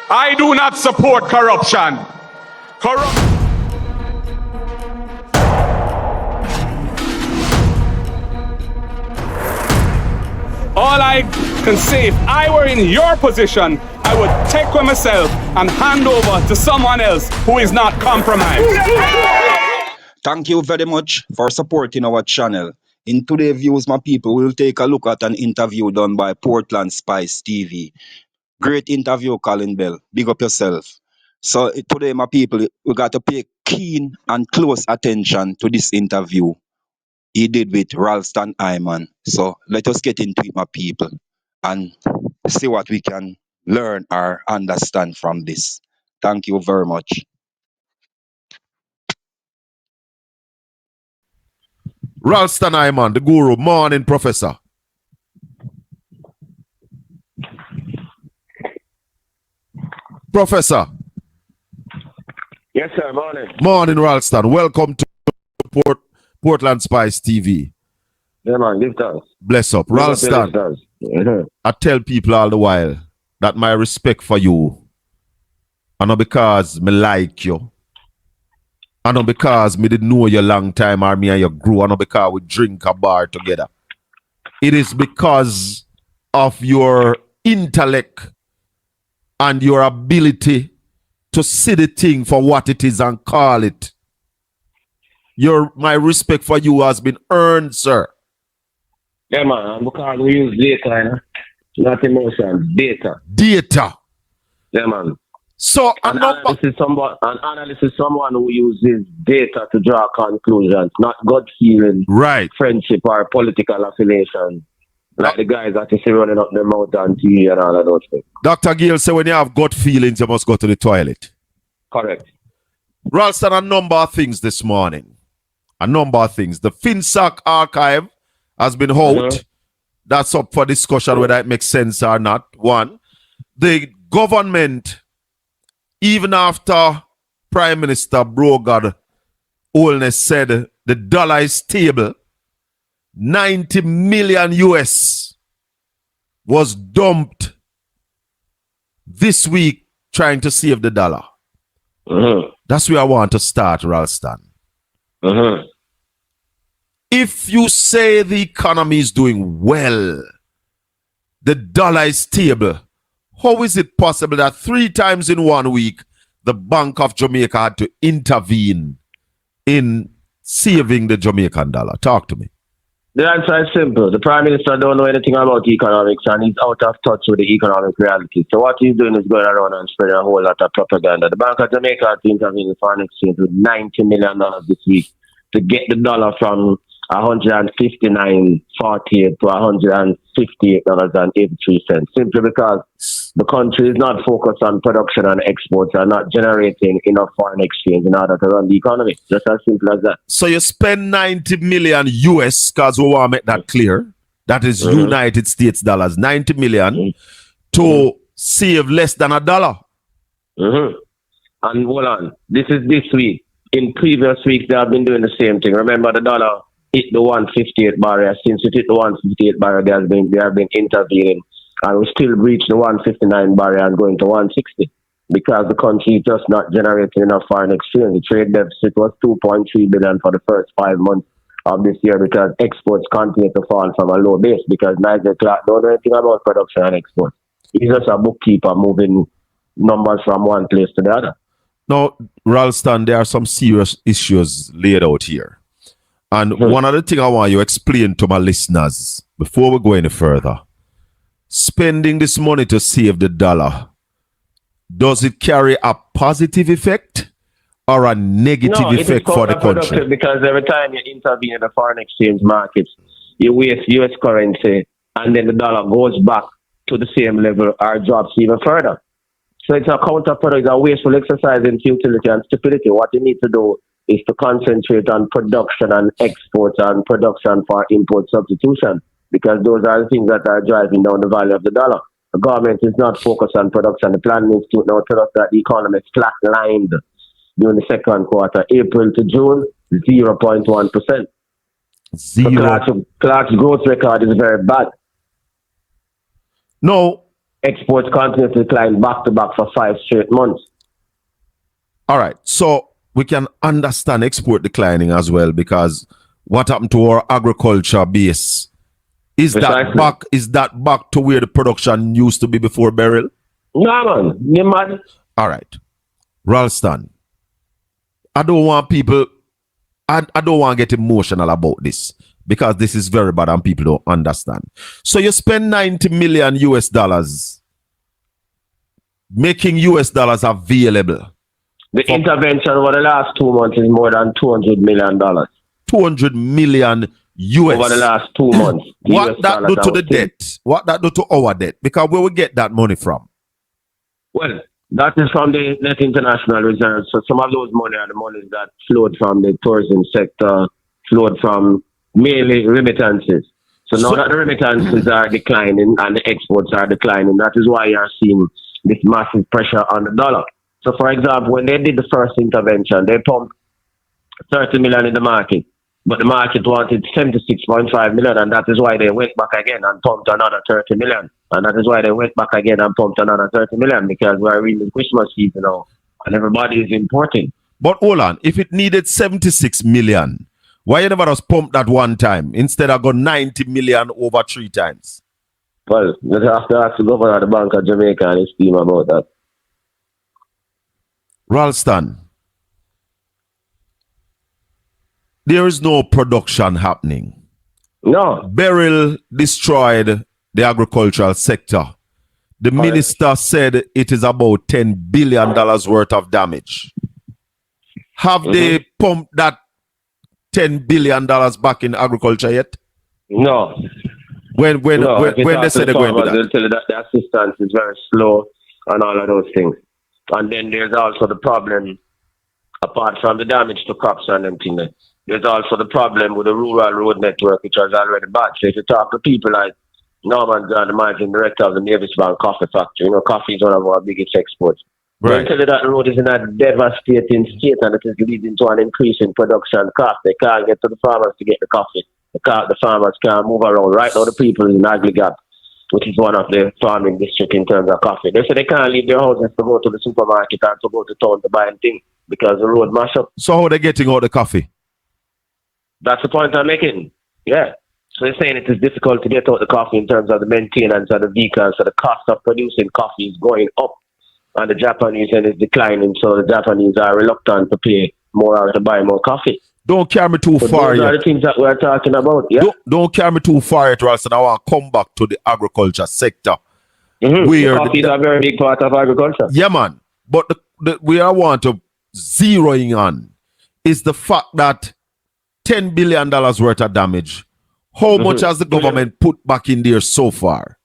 I do not support corruption. All I can say, if I were in your position, I would take with myself and hand over to someone else who is not compromised. Thank you very much for supporting our channel. In today's views, my people, we'll take a look at an interview done by PortlandSpice TV. Great interview, Colin Bell. Big up yourself. So today, my people, we got to pay keen and close attention to this interview he did with Ralston Hyman. So let us get into it, my people, and see what we can learn or understand from this. Thank you very much. Ralston Hyman, the guru. Morning, Professor. Professor. Yes, sir. Morning. Morning, Ralston. Welcome to PortlandSpice TV. Yeah, man. Give thanks. Bless up. Ralston, I tell people all the while that my respect for you, and not because me like you, and not because me didn't know you a long time or me and you grew, and not because we drink a bar together. It is because of your intellect and your ability to see the thing for what it is and call it. My respect for you has been earned, sir. Yeah, man. Because we use data, not emotion. Data. Data. Yeah, man. So an analyst is someone who uses data to draw conclusions, not gut feeling, right, friendship or political affiliation. Like the guys that you see running up their mouth on TV and all of those things. Dr. Gill said when you have gut feelings, you must go to the toilet. Correct. Ralston, a number of things this morning. A number of things. The FinSoc archive has been out. That's up for discussion whether it makes sense or not. One. The government, even after Prime Minister Brogard Holness said the dollar is stable, 90 million US was dumped this week trying to save the dollar. That's where I want to start, Ralston. If you say the economy is doing well, the dollar is stable, how is it possible that 3 times in 1 week the Bank of Jamaica had to intervene in saving the Jamaican dollar? Talk to me. The answer is simple. The Prime Minister don't know anything about economics and he's out of touch with the economic reality. So what he's doing is going around and spreading a whole lot of propaganda. The Bank of Jamaica had to intervene in foreign exchange with $90 million this week to get the dollar from $159.48 to $158.83. Simply because the country is not focused on production and exports and not generating enough foreign exchange in order to run the economy. Just as simple as that. So you spend 90 million US, because we want to make that clear. That is United States dollars. 90 million to save less than $1. And hold on. This is this week. In previous weeks, they have been doing the same thing. Remember, the dollar hit the 158 barrier. Since it hit the 158 barrier, they have been intervening. And we still reach the 159 barrier and going to 160 because the country is just not generating enough foreign exchange. The trade deficit was 2.3 billion for the first 5 months of this year because exports continue to fall from a low base because Nigel Clark don't know anything about production and exports. He's just a bookkeeper moving numbers from one place to the other. Now, Ralston, there are some serious issues laid out here. And one other thing I want you to explain to my listeners before we go any further. Spending this money to save the dollar, does it carry a positive effect or a negative effect for the country? Because every time you intervene in the foreign exchange markets, you waste US currency and then the dollar goes back to the same level or drops even further. So it's a counterproductive, it's a wasteful exercise in futility and stupidity. What you need to do is to concentrate on production and exports and production for import substitution, because those are the things that are driving down the value of the dollar. The government is not focused on production. The Planning Institute now tells us that the economy is flatlined during the second quarter, April to June, 0.1%. So Clark's growth record is very bad. No, exports continue to decline back to back for 5 straight months. All right. So we can understand export declining as well, because what happened to our agriculture base? Is that back to where the production used to be before Berryl? No, man. You mad? All right. Ralston, I don't want to get emotional about this, because this is very bad and people don't understand. So you spend 90 million US dollars making US dollars available. The intervention over the last 2 months is more than $200 million. 200 million US. Over the last 2 months. What that do to the debt? What that do to our debt? Because where we get that money from? Well, that is from the net international reserves. So some of those money are the monies that flowed from the tourism sector, flowed from mainly remittances. So now that the remittances are declining and the exports are declining, that is why you are seeing this massive pressure on the dollar. So, for example, when they did the first intervention, they pumped 30 million in the market, but the market wanted 76.5 million, and that is why they went back again and pumped another 30 million. And that is why they went back again and pumped another 30 million, because we're in the Christmas season now, and everybody is importing. But hold on, if it needed 76 million, why you never just pump that one time instead of go 90 million over 3 times? Well, you have to ask the governor of the Bank of Jamaica and his team about that. Ralston, there is no production happening. No. Berryl destroyed the agricultural sector. The minister said it is about $10 billion worth of damage. Have they pumped that $10 billion back in agriculture yet? No. When they said they're going to do that? They'll tell you that the assistance is very slow and all of those things. And then there's also the problem, apart from the damage to crops and everything, there's also the problem with the rural road network, which was already bad. So if you talk to people like Norman John, the managing director of the Mavis Bank Coffee Factory, you know, coffee is one of our biggest exports. Right. They tell you that the road is in a devastating state and it is leading to an increase in production cost. They can't get to the farmers to get the coffee. The farmers can't move around. Right now, the people in Ugly Gap, which is one of the farming districts in terms of coffee, they say they can't leave their houses to go to the supermarket and to go to town to buy things because the road mash up. So how are they getting all the coffee? That's the point I'm making. Yeah. So they're saying it is difficult to get out the coffee in terms of the maintenance of the vehicles. So the cost of producing coffee is going up and the Japanese end is declining. So the Japanese are reluctant to pay more or to buy more coffee. Don't carry me too far yet. Those are the things that we're talking about. Yeah. Don't carry me too far yet, Ralston. I want to come back to the agriculture sector. Where coffee is a very big part of agriculture. Yeah, man. But where I want to zeroing on is the fact that $10 billion worth of damage. How much has the government put back in there so far?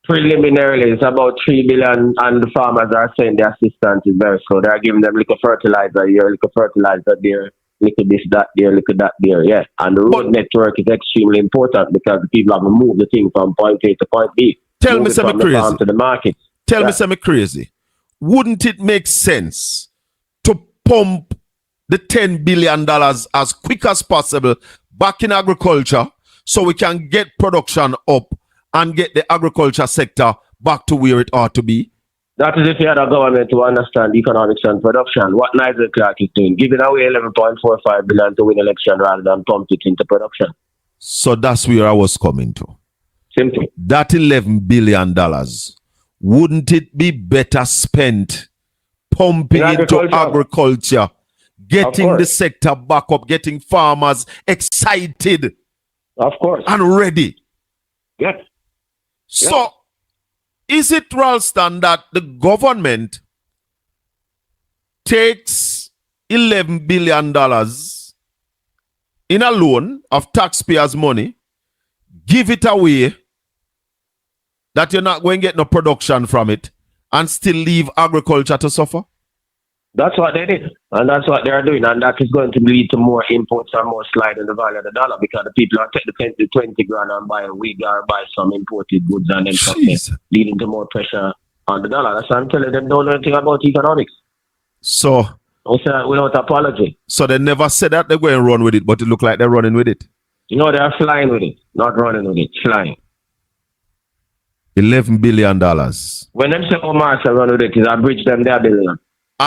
Preliminarily, it's about $3 billion, and the farmers are saying the assistance is very slow. They're giving them little fertilizer here, little fertilizer there, little this, that there, little that there, yeah. And the road network is extremely important because the people have to move the thing from point A to point B. Tell me something crazy. To the market. Tell me something crazy. Wouldn't it make sense to pump the $10 billion as quick as possible back in agriculture so we can get production up and get the agriculture sector back to where it ought to be? That is if you had a government to understand economics and production. What Nigel Clark is doing, giving away $11.45 billion to win election rather than pump it into production. So that's where I was coming to. Simple. That $11 billion, wouldn't it be better spent pumping into agriculture, getting the sector back up, getting farmers excited? Of course. And ready. Yes. So, is it, Ralston, that the government takes $11 billion in a loan of taxpayers' money, give it away, that you're not going to get no production from it, and still leave agriculture to suffer? That's what they did, and that's what they're doing, and that is going to lead to more imports and more slide in the value of the dollar because the people are taking the 10 to 20 grand and buy a wig or buy some imported goods and then something, leading to more pressure on the dollar. That's why I'm telling them don't know anything about economics. So, without apology. So they never said that they're going to run with it, but it look like they're running with it. You know, they're flying with it, not running with it, flying. $11 billion. When them say Marshall run with it, is a bridge them their billion.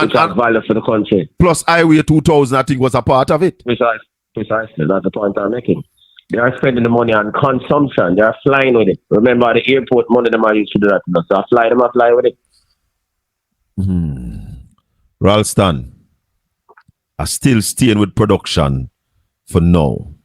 Which has value for the country. Plus Highway 2000, I think, was a part of it. Precisely. That's the point I'm making. They are spending the money on consumption. They are flying with it. Remember, the airport money them are used to do that. So I fly with it. Ralston, I still staying with production for now.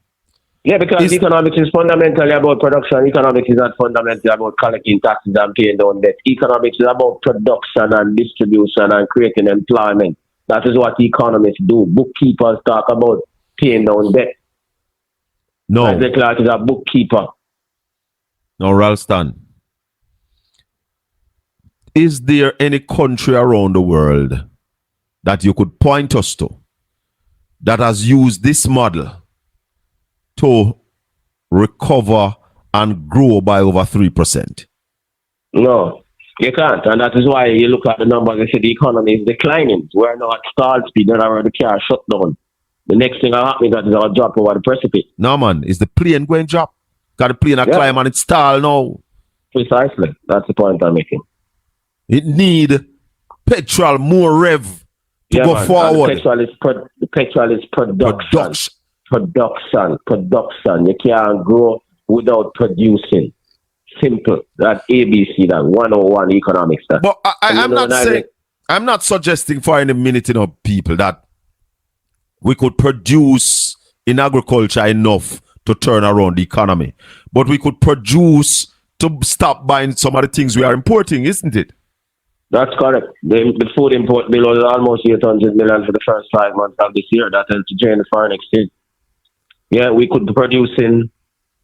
Yeah, because economics is fundamentally about production. Economics is not fundamentally about collecting taxes and paying down debt. Economics is about production and distribution and creating employment. That is what economists do. Bookkeepers talk about paying down debt. No. Isaac Clarke is a bookkeeper. No, Ralston. Is there any country around the world that you could point us to that has used this model to recover and grow by over 3%? No, you can't. And that is why you look at the numbers, they say the economy is declining. We're now at stall speed, then the car shut down. The next thing that happens is I'll drop over the precipice. No, man. Is the plane going to drop? Got the plane climb and it's stall now. Precisely. That's the point I'm making. It need petrol, more rev to go forward. The petrol is production. Production. You can't grow without producing. Simple. That ABC, that 101 economics. That. But I'm not suggesting for any minute, people, that we could produce in agriculture enough to turn around the economy. But we could produce to stop buying some of the things we are importing, isn't it? That's correct. The food import bill was almost 800 million for the first 5 months of this year. That helped to drain the foreign exchange. Yeah, we could be producing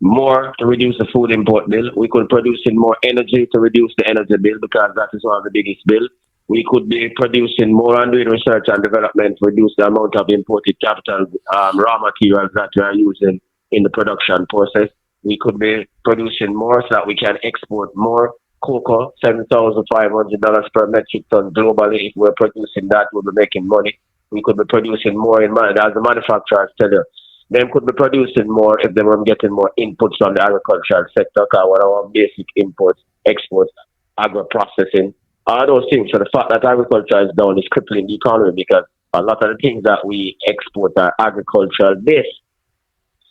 more to reduce the food import bill. We could produce in more energy to reduce the energy bill because that is one of the biggest bills. We could be producing more and doing research and development to reduce the amount of imported capital raw materials that we are using in the production process. We could be producing more so that we can export more cocoa, $7,500 per metric ton globally. If we're producing that, we'll be making money. We could be producing more in money. As the manufacturers tell you, they could be producing more if they were getting more inputs from the agricultural sector, because one of our basic imports, exports, agro-processing, all those things. So the fact that agriculture is down is crippling the economy because a lot of the things that we export are agricultural based.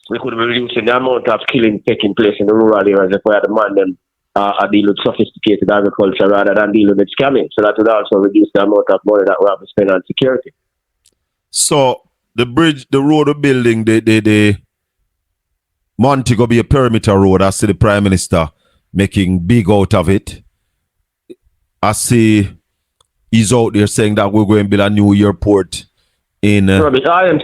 We could be reducing the amount of killing taking place in the rural areas if we had demand them deal with sophisticated agriculture rather than deal with scamming. So that would also reduce the amount of money that we have to spend on security. So the bridge, the road building, the Montego Bay perimeter road, I see the Prime Minister making big out of it. I see he's out there saying that we're going to build a new airport in rubbish. I am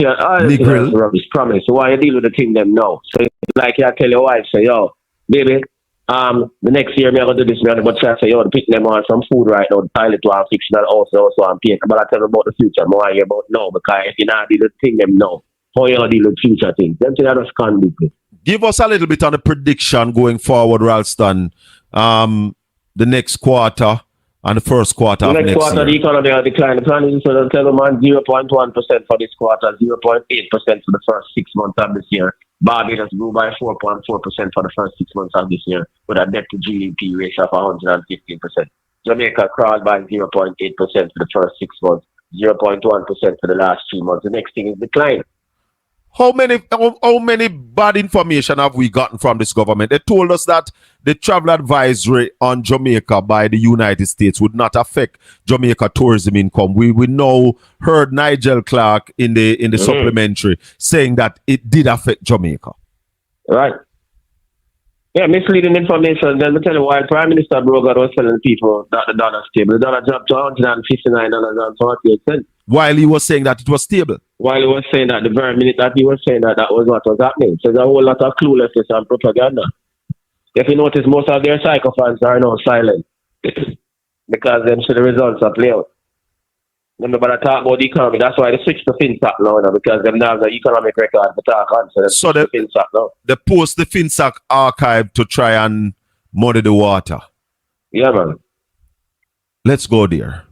rubbish, promise. So why you deal with the thing them now? So like I tell your wife, say, yo, baby, the next year, I'm going to do this, but I say, yo, pick them on some food right now, the pilot to our fictional also I'm paying. But I tell them about the future, more I hear about now, because if you not deal with the thing them now, how you going to deal with future things? Them things are just conducive. Give us a little bit on the prediction going forward, Ralston. The next quarter and the first quarter of next year. The next quarter, the economy will decline. The plan is to tell them 0.1% for this quarter, 0.8% for the first 6 months of this year. Barbados grew by 4.4% for the first 6 months of this year with a debt to GDP ratio of 115%. Jamaica crawled by 0.8% for the first 6 months, 0.1% for the last 3 months. The next thing is decline. How many bad information have we gotten from this government? They told us that the travel advisory on Jamaica by the United States would not affect Jamaica tourism income. We now heard Nigel Clarke in the supplementary saying that it did affect Jamaica. Right. Yeah, misleading information. Then we tell you why Prime Minister Brogan was telling people that the dollar stable. The dollar dropped to $159.48. While he was saying that it was stable. While he was saying that, the very minute that he was saying that, that was what was happening. So there's a whole lot of cluelessness and propaganda. If you notice, most of their psychophants are now silent because them see the results of play out. Remember, I talk about the economy. That's why they switch to FinSac now, because them have the economic record to talk on. So they FinSac now. They post the FinSac archive to try and muddy the water. Yeah, man. Let's go there.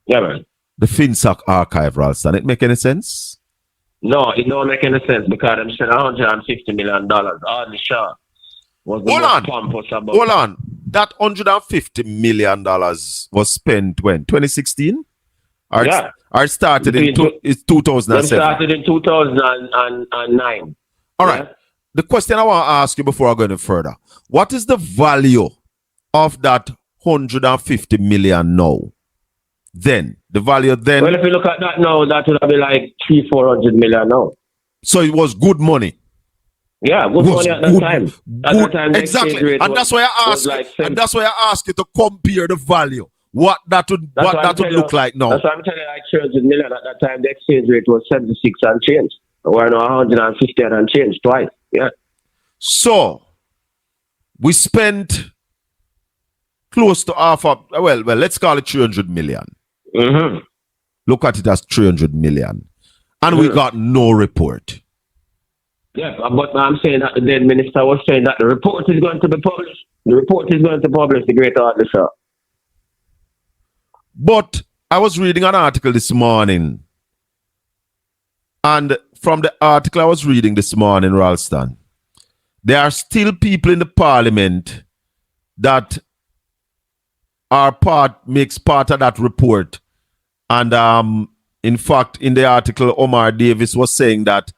Yeah, man. The FinSac archive, Ralston. It make any sense? No, it don't make any sense because I'm saying $150 million. All the shot was the most pompous about. Hold on. that $150 million was spent when? 2016? Or Yeah. Or it started in it's Them 2007? started in 2009. All right. The question I want to ask you before I go any further. What is the value of that 150 million now? Then the value then. Well, if you look at that now, that would be like 300-400 million now. So it was good money. Yeah, good money at that time. At that time, the exactly. exchange rate And that's why I ask. like and that's why I ask you to compare the value. What that would look like now. That's why I'm telling you, like 300 million at that time. The exchange rate was 76 and change. We're now 150 and change twice. Yeah. So we spent close to half of, well, let's call it 300 million. Mm-hmm. Look at it as 300 million. And we got no report. Yeah, but I'm saying that the then minister was saying that the report is going to be published. The report is going to publish the Great Artist. But I was reading an article this morning. And from the article I was reading this morning, Ralston, there are still people in the parliament that makes part of that report. And in fact, in the article, Omar Davis was saying that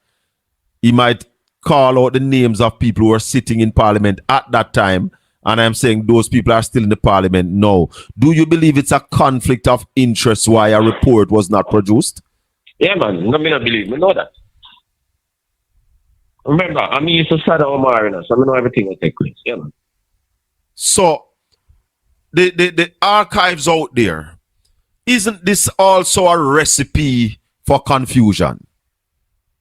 he might call out the names of people who were sitting in parliament at that time. And I'm saying those people are still in the parliament now. Do you believe it's a conflict of interest why a report was not produced? Yeah, man. No, me not believe. Me know that. Remember, I mean, used to study Omar, so I know everything will take place. Yeah, man. So, the archives out there, isn't this also a recipe for confusion?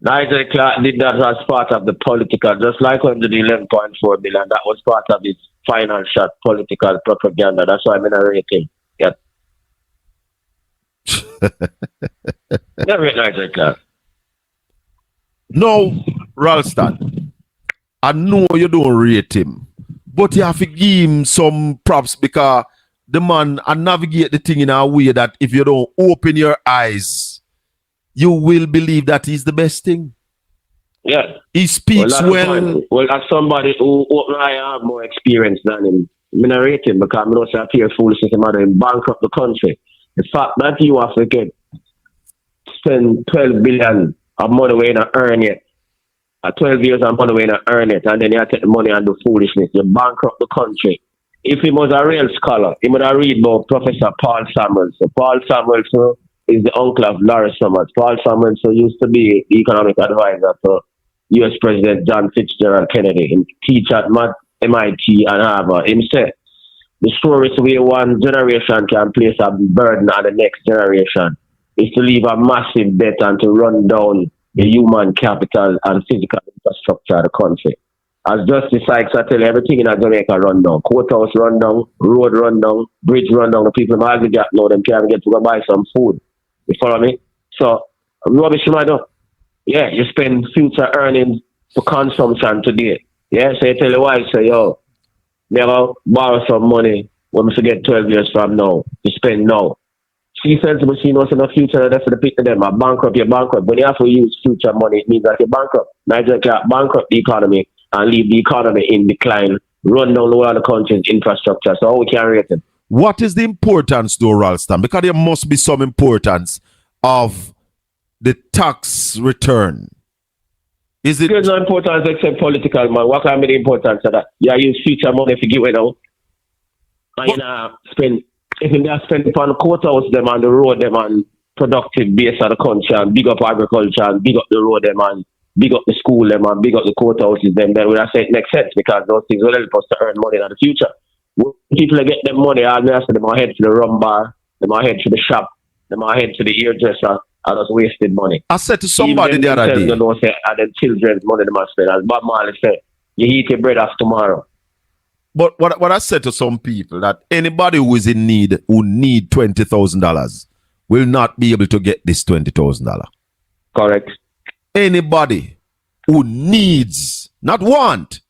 Nigel Clark did that as part of the political, just like when the 11.4 billion, that was part of his final shot political propaganda. That's why I'm in a rating. Yeah. Never rate Nigel Clark. No, Ralston, I know you don't rate him, but you have to give him some props because the man navigate the thing in a way that if you don't open your eyes, you will believe that he's the best thing. Yeah. He speaks well. Well, as somebody who I have more experience than him, I'm not rate him because I'm not saying appear foolishness and bankrupt the country. The fact that you have to spend 12 billion of money when you earn it, 12 years of money when you earn it, and then you take the money and do foolishness, you bankrupt the country. If he was a real scholar, he would have read about Professor Paul Samuels. So Paul Samuels is the uncle of Larry Summers. Paul Samuels used to be the economic advisor to U.S. President John Fitzgerald Kennedy. He teach at MIT and Harvard. He said, the stories where one generation can place a burden on the next generation is to leave a massive debt and to run down the human capital and physical infrastructure of the country. As Justice Sykes, I tell you, everything in Jamaica run down. Courthouse run down, road run down, bridge run down. The people in the gap now, them can't get to go buy some food. You follow me? So, rubbish you might do. Yeah, you spend future earnings for consumption today. Yeah, so you tell your wife, say, yo, never borrow some money when we forget 12 years from now. You spend now. She sensible, she knows in the future that's for the people them. Bankrupt, you're bankrupt. When you have to use future money, it means that you're bankrupt. Nigel can't bankrupt the economy and leave the economy in decline, run down all the country's infrastructure. So how we can rate it? What is the importance, though, Ralston? Because there must be some importance of the tax return. Is it? There's no importance except political, man. What can be the importance of that? You use future money if you give it out. And you spend, if you spend upon the courthouse them and the road them and productive base of the country and big up agriculture and big up the road them and big up the school them and big up the courthouses them, then we have said it makes sense because those things will help us to earn money in the future. When people get them money, all they have to them are head to the rum bar, them are head to the shop, them are head to the hairdresser, and just wasted money. I said to somebody the other day, they don't say, and then children's money they must spend. As Bob Marley said, you eat your bread off tomorrow. But what I said to some people, that anybody who is in need, who need $20,000, will not be able to get this $20,000. Correct. Anybody who needs, not want,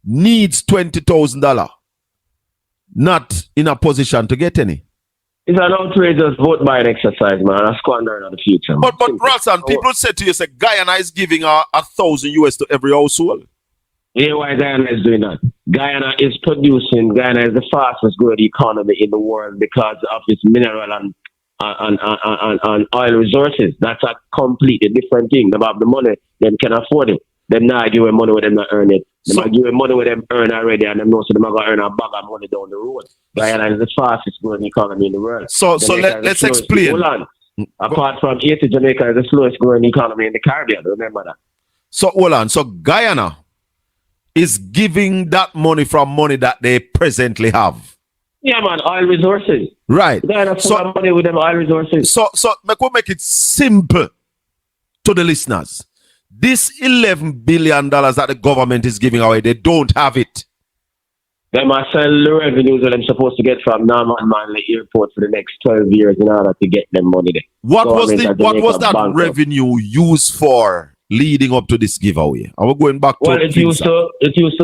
needs $20,000, not in a position to get any. It's an outrageous vote buying exercise, man. A squander in the future. But Ralston, people say to you, say Guyana is giving $1,000 US to every household. Yeah, why Guyana is doing that? Guyana is producing. Guyana is the fastest growing economy in the world because of its mineral and oil resources. That's a completely different thing. They have the money, them can afford it. Them not give money with them not earn it. Them not give money with them earn already, and them know so them are gonna earn a bag of money down the road. Guyana is the fastest growing economy in the world. So let's explain. Hold on. Apart from Haiti, Jamaica is the slowest growing economy in the Caribbean. Remember that. So hold on. So Guyana is giving that money from money that they presently have. Yeah, man, oil resources. Right. Guyana full of money with them oil resources. So we'll make it simple to the listeners. This $11 billion that the government is giving away, they don't have it. They must sell the revenues that they're supposed to get from Manly Airport for the next 12 years in order to get them money there. What was that revenue used for leading up to this giveaway? Are we going back to it used to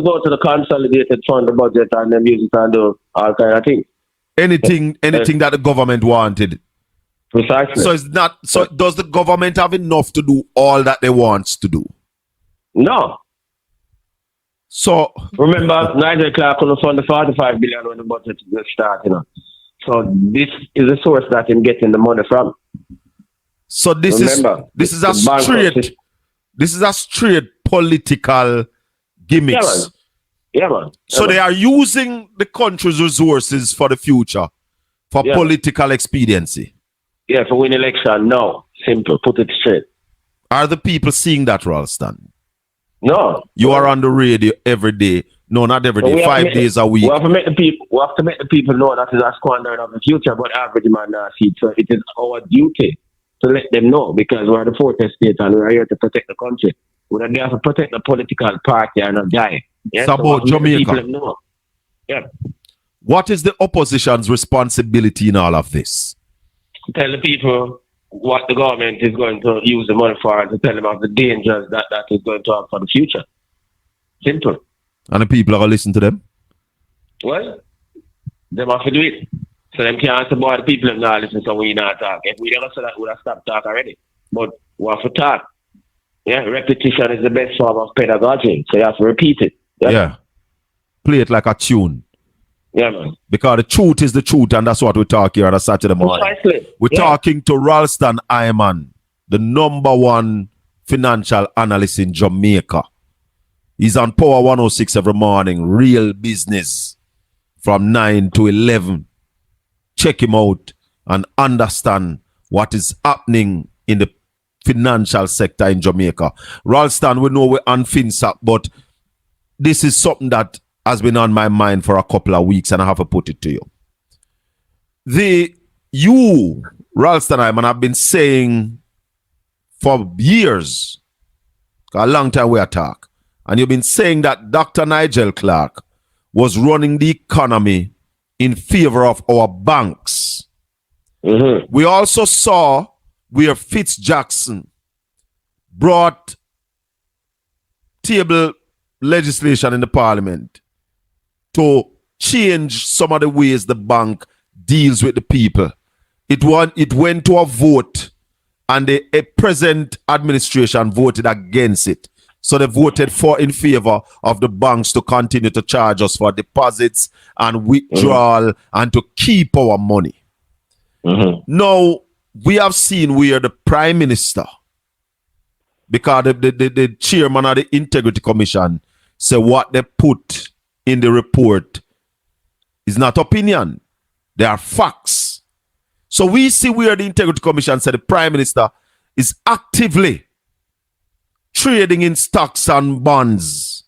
go to the consolidated fund, the budget, and them use it and do all kind of things. Anything that the government wanted. Precisely. So it's not. So does the government have enough to do all that they want to do? No. So remember, Nigel Clark couldn't fund the 45 billion when the budget was starting. So this is the source that him getting the money from. So this is a straight political gimmicks. Yeah, man. So they are using the country's resources for the future for political expediency. Yeah, for win election. No, simple. Put it straight. Are the people seeing that, Ralston? No. You are on the radio every day. No, not every day. 5 days a week. We have to make the people know that is a squandering of the future, but average man not see it. So it is our duty to let them know, because we're the fortress state and we're here to protect the country. We're not there to protect the political party and not die. Yeah? It's about Jamaica. Yeah. What is the opposition's responsibility in all of this? Tell the people what the government is going to use the money for, and to tell them of the dangers that is going to have for the future. Simple. And the people are going to listen to them? Well, they have to do it. So them can't say, boy, the people have not listen, so we not talk. If we never said that, we would have stopped talk already. But we have to talk. Yeah, repetition is the best form of pedagogy. So you have to repeat it. Yeah. Play it like a tune. Yeah, man. Because the truth is the truth, and that's what we talk here on a Saturday morning. Precisely. We're talking to Ralston Hyman, the #1 financial analyst in Jamaica. He's on Power 106 every morning, real business, from 9 to 11. Check him out and understand what is happening in the financial sector in Jamaica. Ralston, we know we're on FinSac, but this is something that has been on my mind for a couple of weeks, and I have to put it to you. You, Ralston Hyman, have been saying for years, a long time we are talk, and you've been saying that Dr. Nigel Clark was running the economy in favor of our banks. Mm-hmm. We also saw where Jackson brought table legislation in the parliament to change some of the ways the bank deals with the people. It went to a vote, and the present administration voted against it. So they voted in favor of the banks to continue to charge us for deposits and withdrawal and to keep our money. Mm-hmm. Now, we have seen where the Prime Minister, because the chairman of the Integrity Commission, said what they put in the report is not opinion. They are facts. So we see where the Integrity Commission said the Prime Minister is actively trading in stocks and bonds,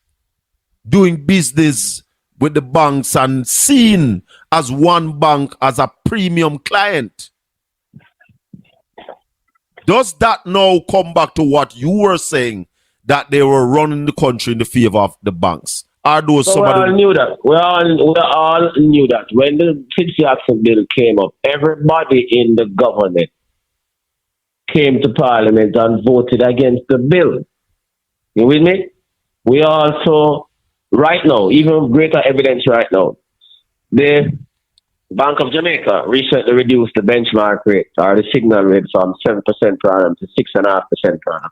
doing business with the banks and seen as one bank as a premium client. Does that now come back to what you were saying, that they were running the country in the favor of the banks? Are those we all knew that. We all knew that. When the Jackson bill came up, everybody in the government came to Parliament and voted against the bill. You with me? We also, right now, even greater evidence right now, the Bank of Jamaica recently reduced the benchmark rate or the signal rate from 7% per annum to 6.5% per annum.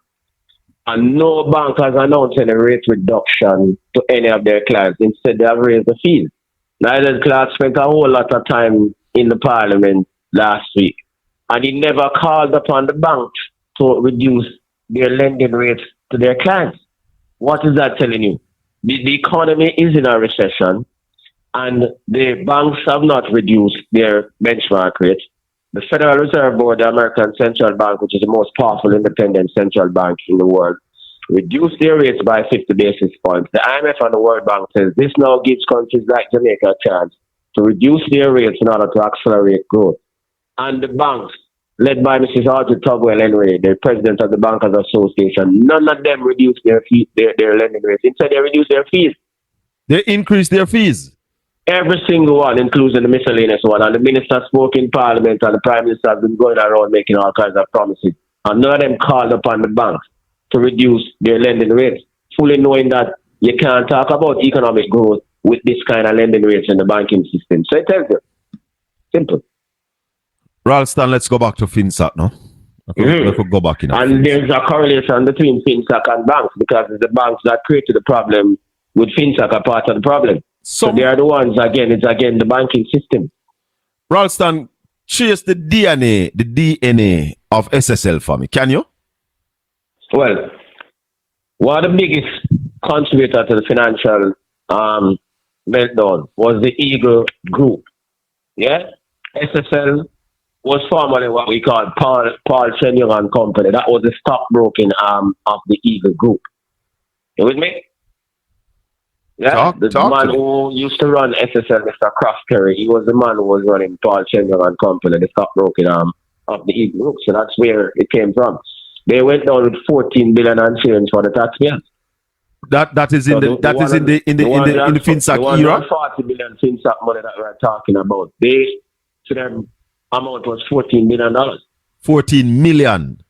And no bank has announced any rate reduction to any of their clients. Instead, they have raised the fees. Nigel Clark spent a whole lot of time in the parliament last week, and he never called upon the banks to reduce their lending rates to their clients. What is that telling you? The economy is in a recession, and the banks have not reduced their benchmark rates. The Federal Reserve Board, the American Central Bank, which is the most powerful independent central bank in the world, reduced their rates by 50 basis points. The IMF and the World Bank says this now gives countries like Jamaica a chance to reduce their rates in order to accelerate growth. And the banks, led by Mrs. Audrey Tugwell anyway, the president of the Bankers Association, none of them reduced their lending rates. Instead, they reduced their fees. They increased their fees. Every single one, including the miscellaneous one. And the minister spoke in parliament, and the prime minister has been going around making all kinds of promises. And none of them called upon the banks to reduce their lending rates, fully knowing that you can't talk about economic growth with this kind of lending rates in the banking system. So it tells you. Simple. Ralston, let's go back to FinSac now. We could go back in. And there's a correlation between FinSac and banks, because it's the banks that created the problem with FinSac are part of the problem. So they are the ones, it's again the banking system. Ralston, trace the DNA of SSL for me. Can you? Well, one of the biggest contributors to the financial meltdown was the Eagle Group. Yeah? SSL was formerly what we call Paul Chenyong and Company. That was the stockbroking arm of the Eagle Group. You with me? Yeah, the man who used to run SSL, Mr. Croft Perry, he was the man who was running Paul Chenyong and Company, the stockbroking arm of the Eagle Group. So that's where it came from. They went down with 14 billion and change for the taxpayers. That is in the FinSac era. 40 billion FinSac money that we're talking about. To them amount was $14 billion. 14 million.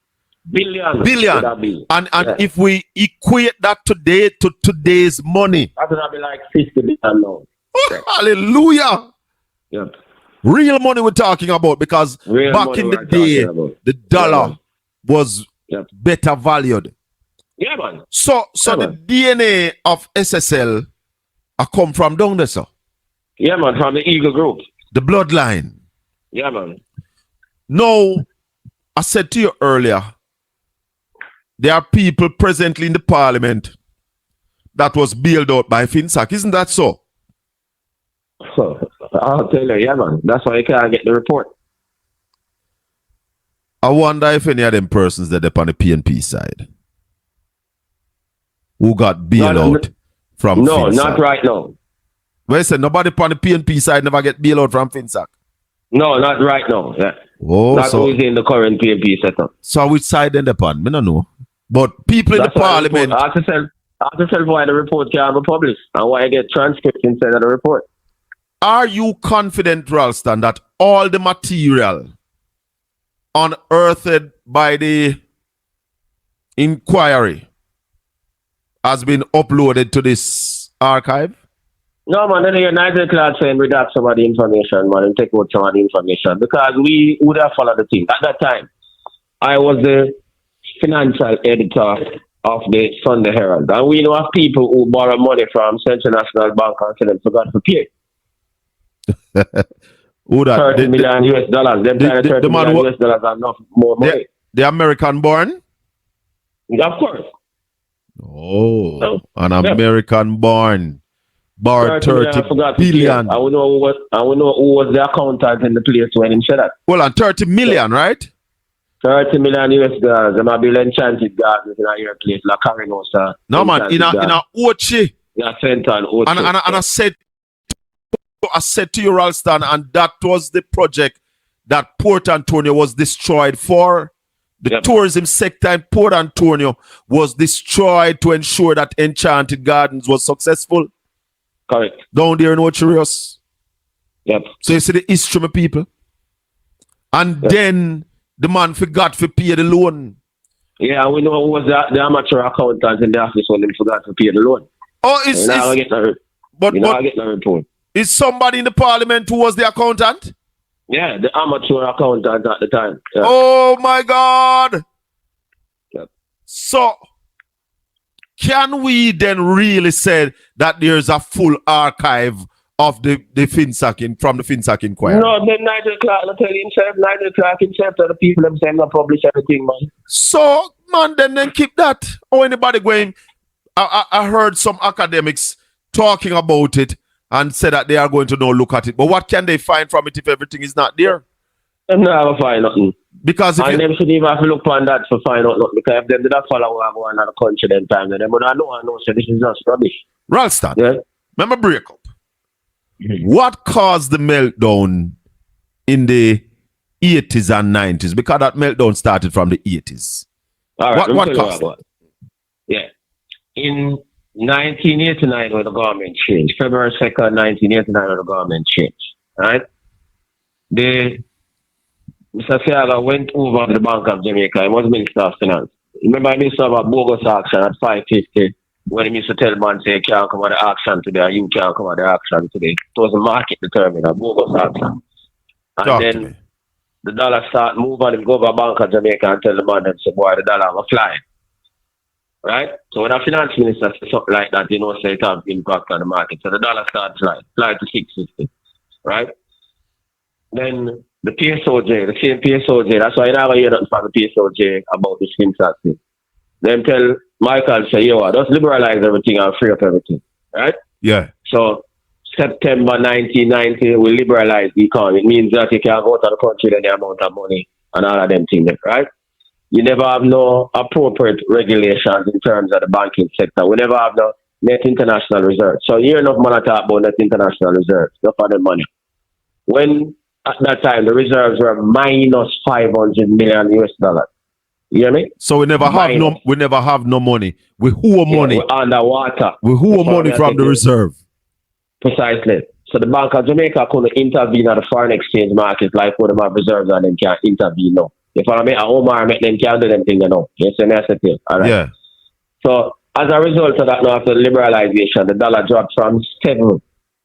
Billion. And if we equate that today to today's money, that would be like 50 billion now. Hallelujah. Yep. Real money we're talking about, because back in the day, the dollar was better valued. Yeah, man. So the DNA of SSL come from down there, sir? Yeah, man, from the Eagle Group. The bloodline. Yeah, man. No, I said to you earlier, there are people presently in the parliament that was bailed out by FinSac. Isn't that so? I'll tell you, yeah, man. That's why you can't get the report. I wonder if any of them persons that are on the PNP side who got bailed out from No, FinSac. not right now. Well, I said nobody on the PNP side never get bailed out from FinSac. No, not right now. Yeah. Oh, not so who's in the current PNP setup. So which side then upon? I don't know. But people in the parliament. I have to tell why the report can't be published and why I get transcripts instead of the report. Are you confident, Ralston, that all the material unearthed by the inquiry has been uploaded to this archive? No, man, then you're Nigel Clark saying redact some of the information, man, and take out some of the information, because we would have followed the thing. At that time, I was the financial editor of the Sunday Herald, and we know of people who borrow money from Central National Bank and say them forgot to pay. $30 million US dollars. Them kind of $30 million US dollars are enough more money. The American born? Of course. Oh, an American born. Borrowed 30 billion. I will know who was the accountant in the place when he said that. Well, and 30 million, right? 30 million US dollars. There might be enchanted gardens in your place, like Carinosa. No, man, in a Ochi. Yeah, center and Ochi. And I said to you, Ralston, and that was the project that Port Antonio was destroyed for. The tourism sector in Port Antonio was destroyed to ensure that Enchanted Gardens was successful. Correct. Down there in Ocherios. Yep. So you see the history, my people. And then the man forgot to pay the loan. Yeah, we know who was the amateur accountant in the office when he forgot to pay the loan. Oh, it's I get the report. Is somebody in the parliament who was the accountant? Yeah, the amateur accountant at the time. Yeah. Oh my God. Yep. So can we then really say that there's a full archive of the FinSac from the FinSac inquiry? No, then Nigel Clark will tell himself, Nigel Clark himself to the people themselves not publish everything, man. So, man, then keep that. Or anybody going, I heard some academics talking about it and said that they are going to now look at it. But what can they find from it if everything is not there? Them never find nothing. Because if and them shouldn't even have to look on that to find out nothing. Because if them did not follow what go on in the country then time, then them would not know, so this is just rubbish. Ralston, yeah? Remember break up. What caused the meltdown in the 80s and 90s? Because that meltdown started from the 80s. All right, what caused it? Yeah. In 1989, when the government changed, February 2nd, 1989, when the government changed, right? Mr. Fiaga went over to the Bank of Jamaica. He was Minister of Finance. Remember, I used to have a bogus auction at 550 when he used to tell man, say, you can't come at the auction today, you can't come at the auction today. It was a market determined, a bogus auction. And then the dollar start move on and go over Bank of Jamaica and tell the man, and say, boy, the dollar will fly. Right? So when a finance minister says something like that, you know, say it has impact on the market. So the dollar starts fly to 650. Right? Then the PSOJ, the same PSOJ, that's why I never hear nothing from the PSOJ about this FinSac thing. Them tell Michael, say, yo, just liberalize everything and free up everything. Right? Yeah. So September 1990, we liberalize the economy. It means that you can go to the country with the amount of money and all of them things, right? You never have no appropriate regulations in terms of the banking sector. We never have no net international reserves. So you enough money talk about net international reserves, not for the money. When at that time the reserves were minus 500 million US dollars. You hear me? So we never have no money. We owe money. We're underwater. We owe money from the reserve. Precisely. So the Bank of Jamaica couldn't intervene at the foreign exchange market like what them have reserves and them can't intervene now. If I make a Omar, make them can't do them things now. Yes, and that's it. All right. Yeah. So as a result of that, now after liberalization, the dollar dropped from 7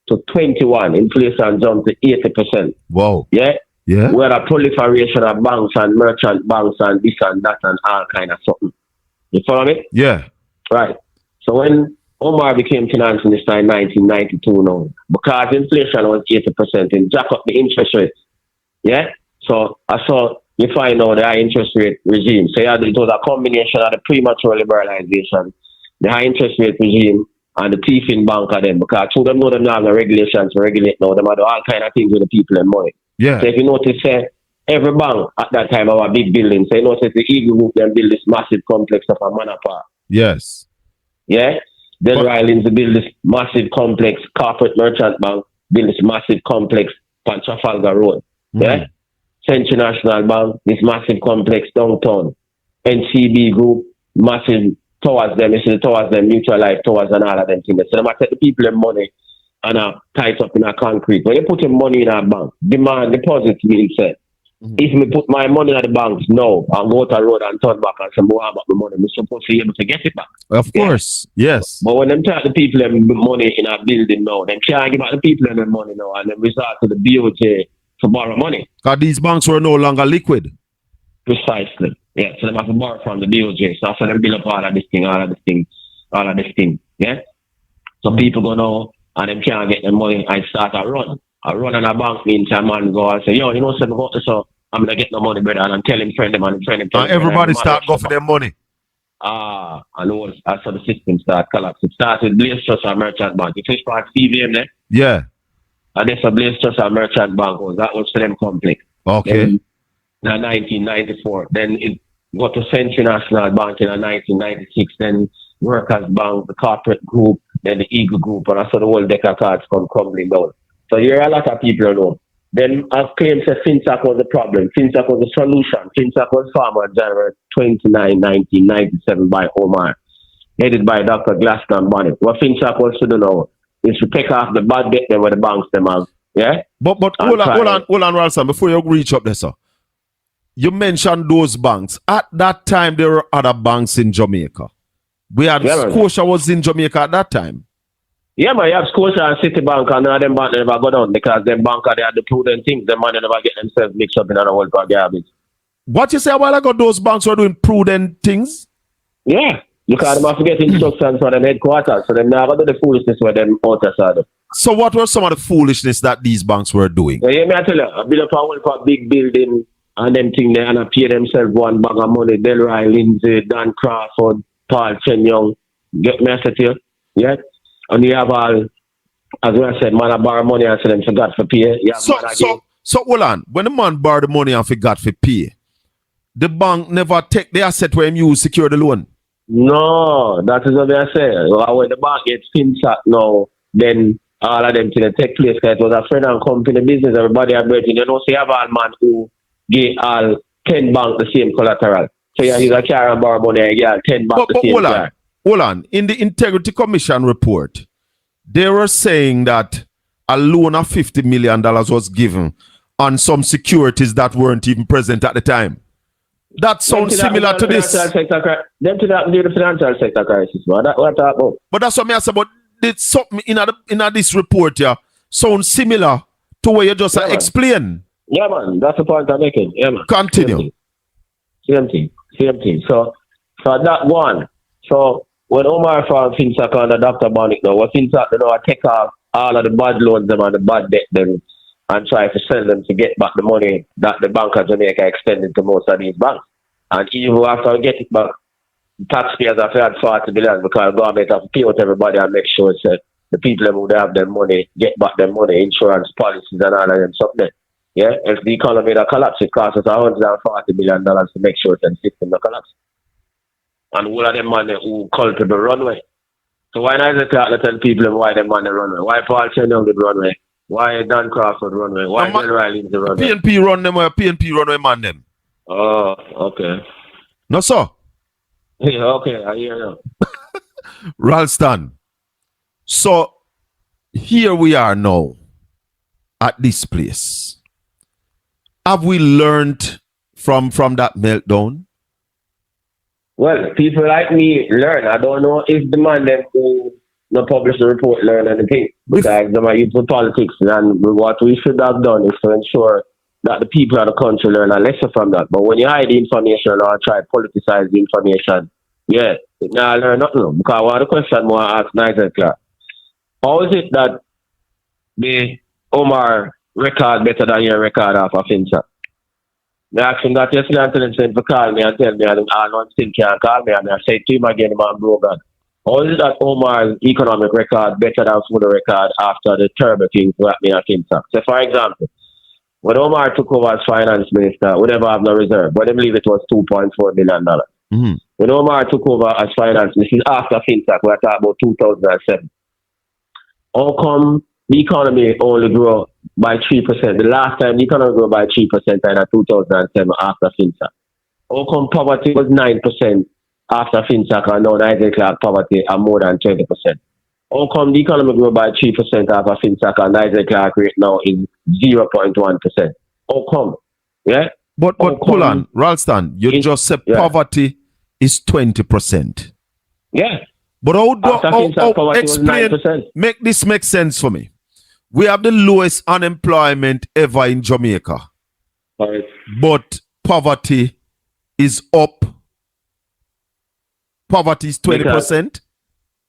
to 21. Inflation jumped to 80%. Wow. Yeah. Yeah. We had a proliferation of banks and merchant banks and this and that and all kind of something. You follow me? Yeah. Right. So when Omar became finance minister in 1992 now, because inflation was 80%, and jack up the interest rates. Yeah? So I saw you find out the high interest rate regime. So it was a combination of the premature liberalization, the high interest rate regime, and the thief in bank of them, because two of them know them now have the regulations to regulate now. Them do all kind of things with the people and money. Yeah. So if you notice, every bank at that time have a big building. So you notice the Eagle Group them build this massive complex of a manor park. Yes. Yeah? Then Rylands build this massive complex, corporate merchant bank build this massive complex on Trafalgar Road. Yeah? Central National Bank, this massive complex downtown. NCB Group, massive towards them, mutual life towards and all of them things. So they might take the people their money and tied up in a concrete. When you put your money in a bank, demand deposit being said. If me put my money at the banks now and go to the road and turn back and say, more about the money, I'm supposed to be able to get it back. Of course, yes. But when them take the people them money in a building now, them can't give back the people them money now and then resort to the BOJ to borrow money. Because these banks were no longer liquid. Precisely. Yeah, so they have to borrow from the BOJ. So after them build up all of this thing. Yeah? So people go now and them can't get their money and start a run. A run on a bank means a man go and say, yo, you know, so I'm going to get no money, brother. And tell him, friend him, and friend him. And everybody start go for their money. And that's how the system start collapse. It starts with Blaze Trust and Merchant Bank. You fish part CVM there? Yeah. And that's a Blaze Trust and Merchant Bank was. That was for them complex. Okay. Then, in 1994. Then it got to Central National Bank in 1996. Then Workers Bank, the corporate group, then the Eagle Group, and I saw the whole deck of cards come crumbling down. So you hear a lot of people know. Then I've claimed that FinSac was the problem. FinSac was the solution. FinSac was formed on January 29, 1997 by Omar, headed by Dr. Glaston Bonnet. What FinSac was to do now is to take off the bad debt where the banks them have. Yeah? But hold on, Ralston, before you reach up there, sir. You mentioned those banks. At that time, there were other banks in Jamaica. We had Scotia was in Jamaica at that time. Yeah, man, you have Scotia and Citibank, and them banks never go down because them banks they had the prudent things. Them man never get themselves mixed up in other world for garbage. What you say a while ago, those banks were doing prudent things? Yeah. Because they have to get instructions from them headquarters, so them now do the foolishness with them outside. So what were some of the foolishness that these banks were doing? So, yeah, me I tell you, I build up a big building and them thing there and I pay themselves one bag of money. Delroy, Lindsay, Dan Crawford, Paul Chen Young. Get me I say to you? Yeah? And you have all, as I said, man, I borrow money and say them forgot for pay. So hold on. When the man borrow the money and forgot for pay, the bank never take the asset where him use secure the loan? No, that is what I say. When the bank gets FinSac now, then all of them to take place because it was a friend and company business. Everybody are breaking. You know, so you have all man who give all 10 banks the same collateral. So yeah, he's a car and borrow money, yeah, 10 banks the same car. Hold on. In the Integrity Commission report, they were saying that a loan of $50 million was given on some securities that weren't even present at the time. That sounds similar to this. Them to that do the financial sector crisis, man. What about? But that's what I say. But it's something in this report here sounds similar to what you just explained. Yeah, man. That's the point I'm making. Yeah, man. Continue. Same thing. So that one. So when Omar found FinSac under Dr. Bonnick now, what FinSac, I take off all of the bad loans them and the bad debt them and try to sell them to get back the money that the Bank of Jamaica extended to most of these banks. And even after we get it back, taxpayers have had 40 billion because the government have to pay out everybody and make sure that the people who have their money get back their money, insurance policies and all of them something. Yeah, if the economy that collapse, it costs us $140 billion to make sure that the system that collapse. And all of them money who culpable runway. So why not tell people why them money runway? Why Paul Chenyoung did runway? Why Dan Crawford runway? Why Berryl did the runway? PNP run them or PNP runway man them? Oh, okay. No, sir. Yeah, okay, I hear you. Ralston. So here we are now at this place. Have we learned from that meltdown? Well, people like me learn. I don't know if the man them who not publish the report learn anything because they might use for politics. And what we should have done is to ensure that the people of the country learn a lesson from that. But when you hide the information or try to politicize the information, yeah, now learn nothing. Because one of the questions more ask Nigel Clark. How is it that the Omar record better than your record off of FinSac? I asked him that yesterday and tell him to call me and tell me and I know still can't call me and I say to him again, man, bro, God. How is it that Omar's economic record better than food record after the terrible things that me at FinSac? So for example, when Omar took over as finance minister, we never have no reserve, but I believe it was $2.4 billion. Mm-hmm. When Omar took over as finance minister, after FinSac, we're talking about 2007. How come the economy only grew by 3%? The last time the economy grew by 3% in 2007 after FinSac. How come poverty was 9% after FinSac and now Nigel Clark poverty are more than 20%? How come the economy grew by 3% after FinSac and Nigel Clark rate now is 0.1%? How come? Yeah? But hold on, Ralston, you just said poverty is 20%. Yeah. But how explain, make this make sense for me. We have the lowest unemployment ever in Jamaica. Right. But poverty is up. Poverty is 20%.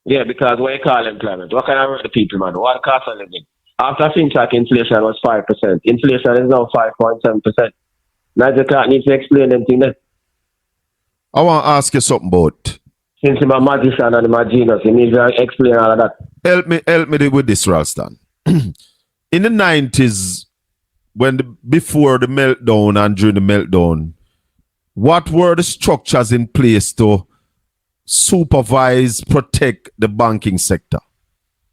Because what you call employment? What kind of work the people, man? What cost of living? After FinSac, inflation was 5%. Inflation is now 5.7%. Nigel Clark needs to explain anything there. I want to ask you something about. Since I'm a magician and I'm a genius, you need to explain all of that. Help me with this, Ralston. In the 90s, before the meltdown and during the meltdown, what were the structures in place to supervise, protect the banking sector?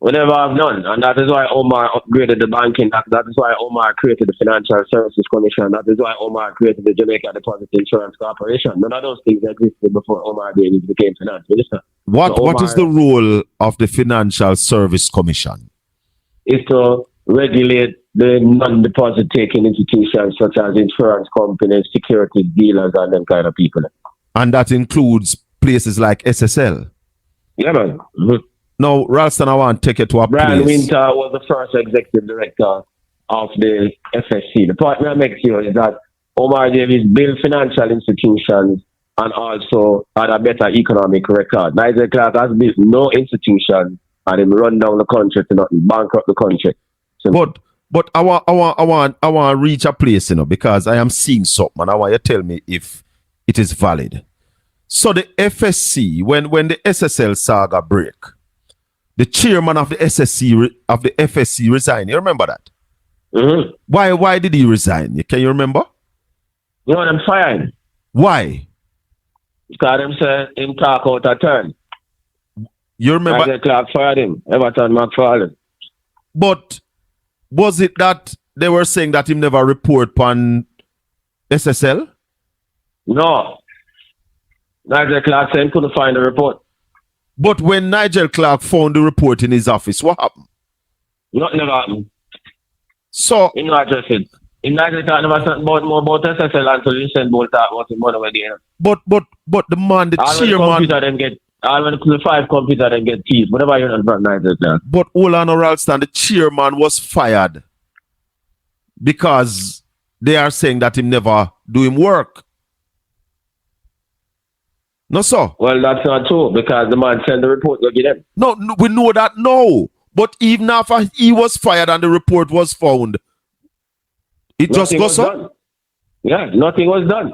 We never have none, and that is why Omar upgraded the banking act. That is why Omar created the Financial Services Commission. That is why Omar created the Jamaica Deposit Insurance Corporation. None of those things existed before Omar became finance minister. What is the role of the Financial Service Commission? Is to regulate the non-deposit taking institutions such as insurance companies, security dealers, and them kind of people. And that includes places like SSL? Yeah, man. Mm-hmm. Now, Ralston, I want to take you to a Brian place. Winter was the first executive director of the FSC. The point I make here is that Omar Davis built financial institutions and also had a better economic record. Nigel Clark has built no institution and him run down the country to nothing, bankrupt the country. So, But I want to reach a place, because I am seeing something and I want you to tell me if it is valid. So the FSC, when the SSL saga break, the chairman of the FSC resigned. You remember that? mm-hmm. Why did he resign? Can you remember? You know them fired. Why? Because them say him talk out a turn. You remember? Nigel Clark fired him. Everton McFarlane. But was it that they were saying that him never report on SSL? No. Nigel Clark said he couldn't find the report. But when Nigel Clark found the report in his office, what happened? Nothing never happened. So He not address it. In Nigel Clark never said more about SSL until you send both talk about the money where they are. but the man, the All when the chairman. computer then get all when the 5 computer then get teeth. Whatever you know about Nigel Clark. But Olan Ralston, the chairman, was fired because they are saying that him never do him work. No, sir. Well, that's not true because the man sent the report to get them. No, we know that no. But even after he was fired and the report was found, it Nothing just goes was up. done. Yeah, nothing was done.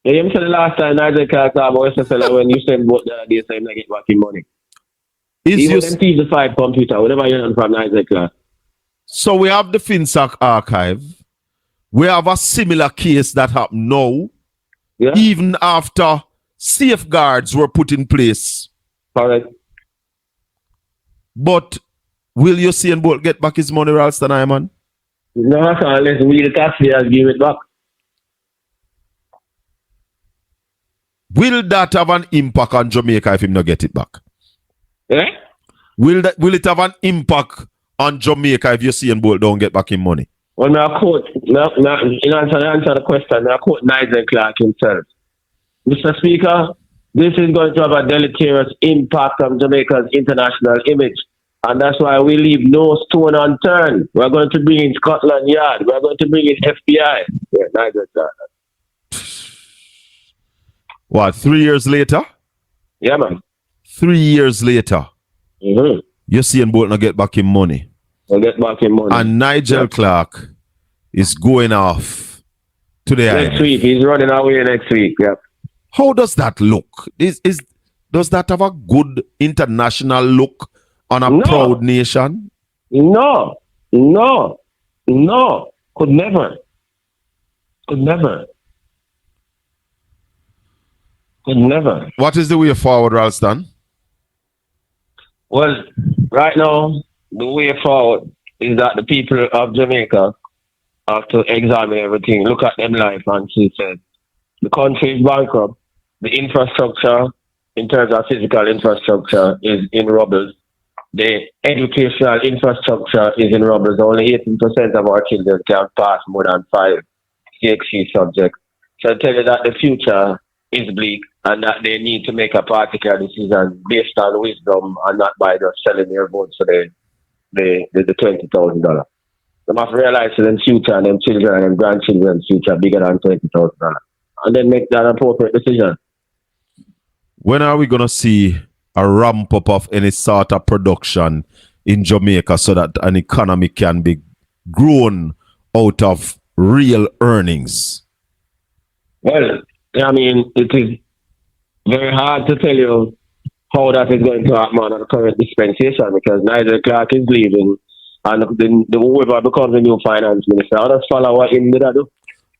Yeah, you said the last time Nigel Clark talked about SSL when you send both the day saying I get back in money. Even them thief the 5 computer, whatever you know from Nigel Clark. So we have the FinSac archive. We have a similar case that happened now, Yeah, even after safeguards were put in place. correct. But will Usain Bolt get back his money, Ralston Hyman? No, unless we the taxpayers give it back. Will that have an impact on Jamaica if him not get it back? Eh? Will it have an impact on Jamaica if Usain Bolt don't get back his money? Well, now quote, in answer the question, I quote Nigel Clark himself. Mr. Speaker, this is going to have a deleterious impact on Jamaica's international image. And that's why we leave no stone unturned. We're going to bring in Scotland Yard. We're going to bring in FBI. Yeah, Nigel Clark. What, 3 years later? Yeah, man. 3 years later, Usain Bolt not get back his money. We'll get back in money. And Nigel Clark is going off to the Next island. week. He's running away next week. Yeah. How does that look? Does that have a good international look on a No. proud nation? No. Could never. What is the way forward, Ralston? Well, right now, the way forward is that the people of Jamaica have to examine everything, look at them life and see said the country is bankrupt. The infrastructure, in terms of physical infrastructure, is in rubble. The educational infrastructure is in rubble. Only 18% of our children can pass more than 5 CXC subjects. So I tell you that the future is bleak and that they need to make a particular decision based on wisdom and not by just selling their votes for the $20,000. They must realize that them future and them children and them grandchildren's future bigger than $20,000. And then make that appropriate decision. When are we going to see a ramp up of any sort of production in Jamaica so that an economy can be grown out of real earnings? Well, I mean, it is very hard to tell you how that is going to happen on the current dispensation because Nigel Clark is leaving and the whoever becomes the new finance minister, I'll just follow what him did do.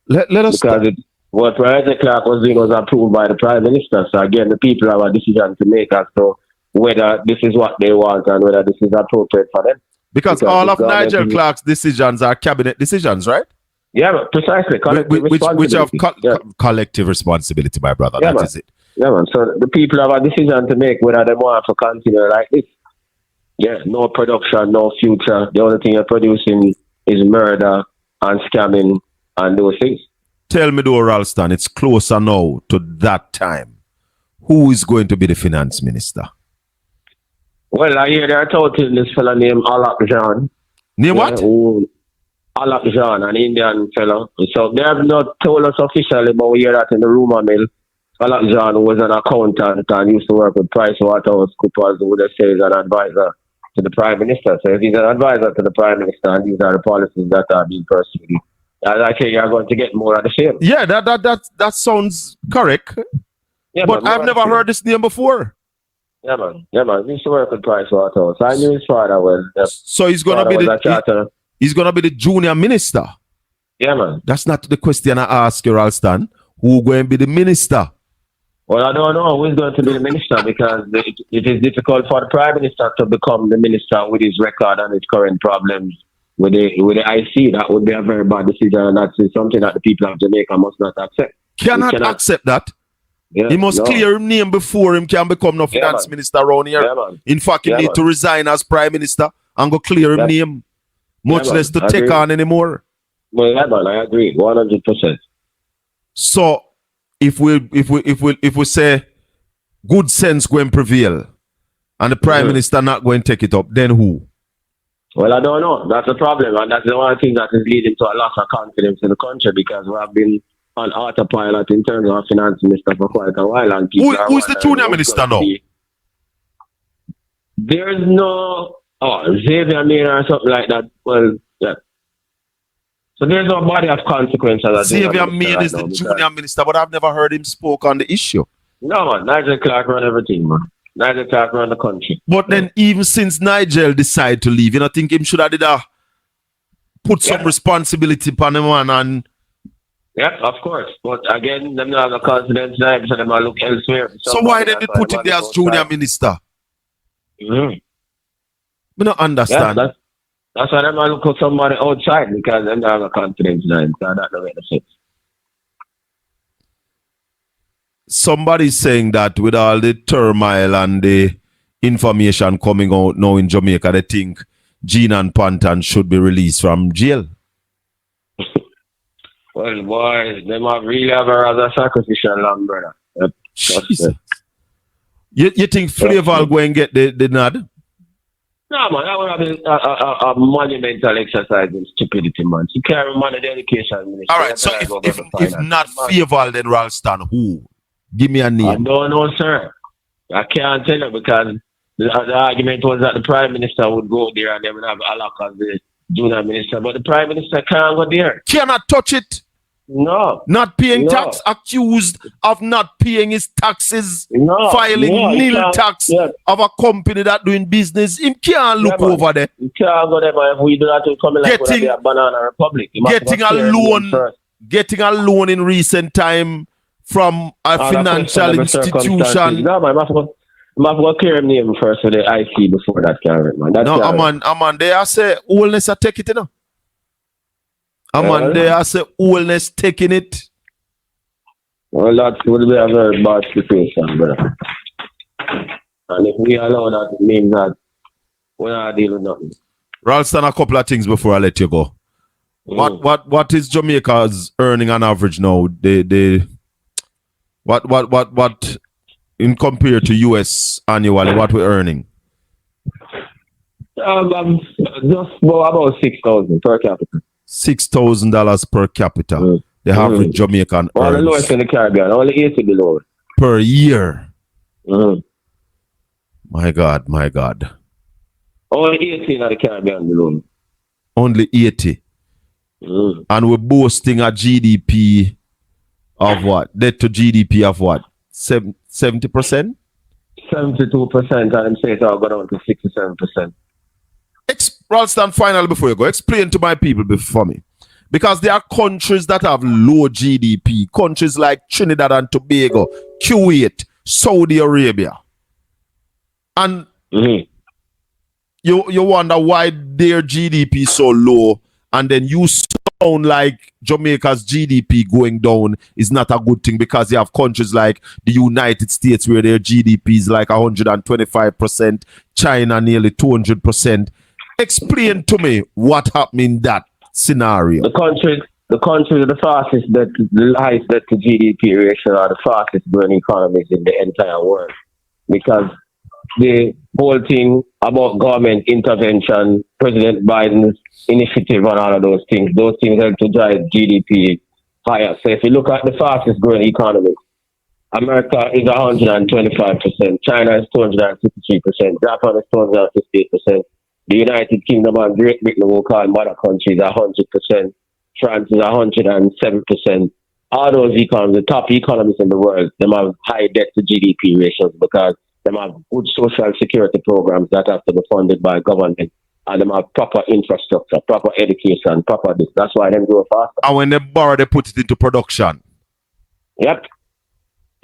Let us because what Nigel Clark was doing was approved by the Prime Minister. So again, the people have a decision to make as to whether this is what they want and whether this is appropriate for them. Because all of Nigel Clark's decisions are cabinet decisions, right? Yeah, precisely. Which have collective responsibility, my brother. Yeah, that is it. Yeah, man. So the people have a decision to make whether they want to continue like this. Yeah, no production, no future. The only thing you're producing is murder and scamming and those things. Tell me though, Ralston, it's closer now to that time. Who is going to be the finance minister? Well, I hear they're touting this fella named Alak Jean. Name what? Alak Jean, an Indian fellow. So they have not told us officially, but we hear that in the rumor mill. Alak John, who was an accountant and used to work with PricewaterhouseCoopers, who would have said he's an advisor to the Prime Minister. So if he's an advisor to the Prime Minister and these are the policies that are being pursued, as I say, you're going to get more of the same. Yeah, that sounds correct. Yeah, but I've never heard this name before. Yeah, man. Yeah, man. He used to work with Pricewaterhouse. I knew his father was. So he's gonna be he's gonna be the junior minister. Yeah, man. That's not the question I ask you, Ralston. Who going to be the minister? Well, I don't know who is going to be the minister because it is difficult for the Prime Minister to become the minister with his record and his current problems with the IC. That would be a very bad decision, and that's something that the people of Jamaica must not accept. Cannot accept that. Yeah, he must clear his name before him can become no finance minister around here. Yeah, in fact, he need to resign as Prime Minister and go clear his name. Much less to take on anymore. Well, yeah, man, I agree, 100%. So if we say good sense going to prevail and the Prime Minister not going to take it up, then who? Well, I don't know. That's the problem, and that's the one thing that is leading to a loss of confidence in the country because we have been on autopilot in terms of finance minister for quite a while, and people who's the junior minister now? There is no Xavier Mayer or something like that. Well, yeah. So there's no body of consequences. Xavier Mayer is the junior minister, but I've never heard him spoke on the issue. No, man. Nigel Clark run everything, man. Nigel Clark run the country. But then even since Nigel decided to leave, you know, think him should have put some responsibility upon him and yeah, of course. But again, them not have the confidence now, so they might look elsewhere. So why did they put him there as junior minister? I don't understand. Yeah, that's why they might look for somebody outside because they don't have the confidence now. So that don't make sense. Somebody's saying that with all the turmoil and the information coming out now in Jamaica, they think Gene and Panton should be released from jail. Well, boys, they might really have a rather sacrificial lamb, brother. You think Flavor will go and get the nod? No, man, that would have been a monumental exercise in stupidity, man. You can't remember the education ministry. All right, so if not Flavor, then Ralston, who? Give me a name. I don't know, sir. I can't tell you because the argument was that the Prime Minister would go there and they would have Alak as the junior minister, but the Prime Minister can't go there. Cannot touch it. No. Not paying tax, accused of not paying his taxes, filing nil tax of a company that doing business. He can't look over there. He can't go there, man. If we do that, we'll come like be a banana republic. Getting a loan in recent time from a financial institution. No, man, I have to clear him name first for the IC before that can man. That's I'm on there. I say, oldness are taking it, you know. I'm on there. I say, oldness taking it. Well, that would be a very bad situation, brother. And if we allow that, it means that we're not dealing with nothing. Ralston, a couple of things before I let you go. What is Jamaica's earning on average now? What in compared to US annually, what we're earning? Just about 6,000 per capita. $6,000 per capita. The average Jamaican earns. The lowest in the Caribbean, only 80 below. Per year. My God. Only 80 in the Caribbean below. Only 80. And we're boasting a GDP of what? Debt to GDP of what? 70%? 72%, and I'm saying it's all go down to 67%. Ralston, finally, before you go, explain to my people before me. Because there are countries that have low GDP, countries like Trinidad and Tobago, Kuwait, Saudi Arabia. And you wonder why their GDP is so low, and then you sound like Jamaica's GDP going down is not a good thing because you have countries like the United States where their GDP is like 125%, China nearly 200%. Explain to me what happened in that scenario. The countries with the fastest the highest debt to GDP ratio are the fastest growing economies in the entire world. Because the whole thing about government intervention, President Biden's initiative and all of those things help to drive GDP higher. So if you look at the fastest growing economies, America is 125%. China is 253%. Japan is 258%. The United Kingdom and Great Britain, we'll call mother countries, 100%. France is 107%. All those economies, the top economies in the world, they have high debt to GDP ratios because they have good social security programs that have to be funded by government. And they have proper infrastructure, proper education, proper this. That's why they grow faster. And when they borrow, they put it into production. Yep.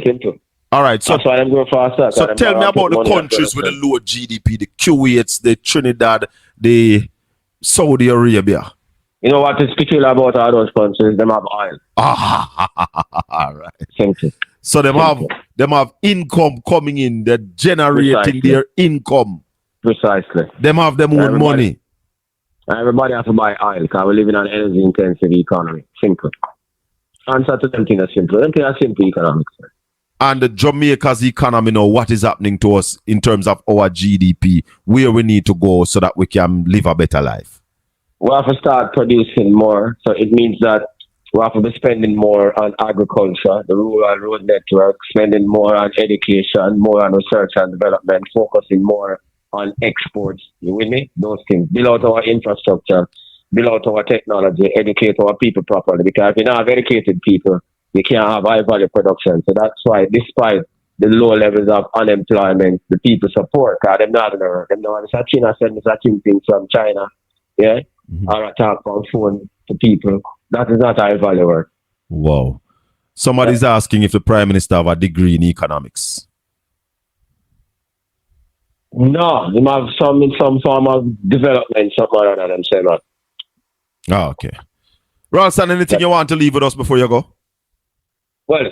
Simple. All right. So that's why they grow faster. So tell me about the countries with the low GDP, the Kuwaits, the Trinidad, the Saudi Arabia. You know what is peculiar about all those countries? Them have oil. All right. Simple. So them have income coming in. They're generating their income. Precisely. Them have them own money. Everybody has to buy oil because we live in an energy intensive economy. Simple. Answer to them things are simple. Them things are simple economics. And the Jamaica's economy now, what is happening to us in terms of our GDP, where we need to go so that we can live a better life? We have to start producing more. So it means that we have to be spending more on agriculture, the rural road network, spending more on education, more on research and development, focusing more on exports. You with me? Those things. Build out our infrastructure, build out our technology, educate our people properly. Because if you don't have educated people, you can't have high value production. So that's why, despite the low levels of unemployment, the people support. Because they're not going to work. They're not going to China send things from China. Yeah? Or a talk on phone to people. That is not high value work. Wow. Somebody's asking if the Prime Minister have a degree in economics. No, they have some form of development, something like that, I'm saying that. Oh, okay. Ralston, anything you want to leave with us before you go? Well,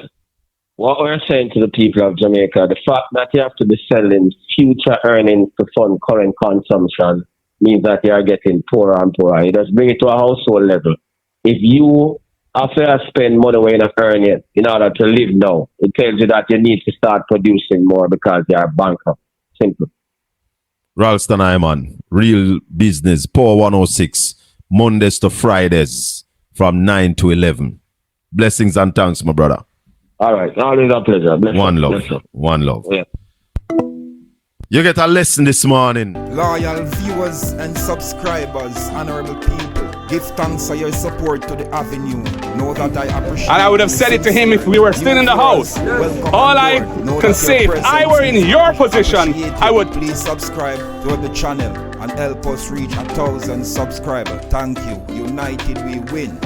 what we're saying to the people of Jamaica, the fact that you have to be selling future earnings to fund current consumption means that you are getting poorer and poorer. You just bring it to a household level. If you have to spend money when you earn it in order to live now, it tells you that you need to start producing more because you are bankrupt. Simple. Ralston Hyman, Real Business, Power 106, Mondays to Fridays from 9 to 11. Blessings and thanks, my brother. All right. Always a pleasure. One love. One love. Yeah. You get a lesson this morning. Loyal viewers and subscribers, honorable people, give thanks for your support to the Avenue. Know that I appreciate. And I would have said it to him if we were still in the house. All I can say, if I were in your position, I would. Please subscribe to the channel and help us reach 1,000 subscribers. Thank you. United we win.